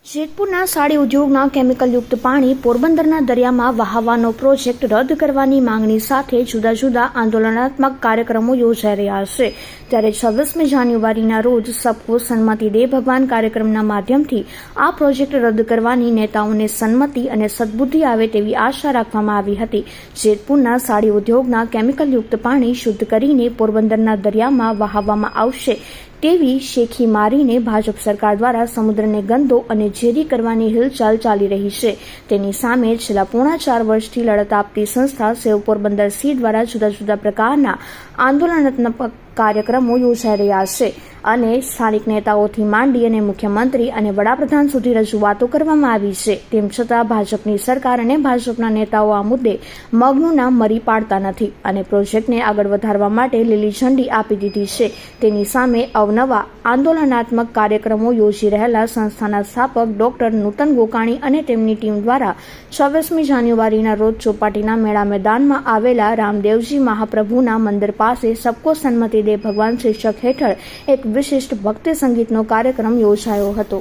જેતપુરના સાડી ઉદ્યોગના કેમિકલયુક્ત પાણી પોરબંદરના દરિયામાં વહાવવાનો પ્રોજેક્ટ રદ કરવાની માંગણી સાથે જુદા જુદા આંદોલનાત્મક કાર્યક્રમો યોજાઈ રહ્યા છે ત્યારે 26મી જાન્યુઆરીના રોજ સબકો સન્મતિ દે ભગવાન કાર્યક્રમના માધ્યમથી આ પ્રોજેક્ટ રદ કરવાની નેતાઓને સંમતિ અને સદબુદ્ધિ આવે તેવી આશા રાખવામાં આવી હતી। જેતપુરના સાડી ઉદ્યોગના કેમિકલયુક્ત પાણી શુદ્ધ કરીને પોરબંદરના દરિયામાં વહાવવામાં આવશે તેવી શેખી મારીને ભાજપ સરકાર દ્વારા સમુદ્રને ગંદો અને ઝેરી કરવાની હિલચાલ ચાલી રહી છે। તેની સામે છેલ્લા પોણા 4 વર્ષથી લડત આપતી સંસ્થા સેવ પોરબંદર સી દ્વારા જુદા જુદા પ્રકારના આંદોલનાત્મક કાર્યક્રમો યોજાઈ રહ્યા છે અને સ્થાનિક નેતાઓથી માંડી અને મુખ્યમંત્રી અને વડાપ્રધાન સુધી રજૂઆતો કરવામાં આવી છે। તેમ છતાં ભાજપની સરકાર અને ભાજપના નેતાઓ આ મુદ્દે મગનું નામ મરી પાડતા નથી અને પ્રોજેક્ટને આગળ વધારવા માટે લીલી ઝંડી આપી દીધી છે। તેની સામે અવનવા આંદોલનાત્મક કાર્યક્રમો યોજી રહેલા સંસ્થાના સ્થાપક ડોક્ટર નૂતન ગોકાણી અને તેમની ટીમ દ્વારા 26મી જાન્યુઆરીના રોજ ચોપાટીના મેળા મેદાનમાં આવેલા રામદેવજી મહાપ્રભુના મંદિર પાસે સબકો સન્મતિ દે ભગવાન શીર્ષક હેઠળ એક વિશિષ્ટ ભક્તિ સંગીતનો કાર્યક્રમ યોજાયો હતો।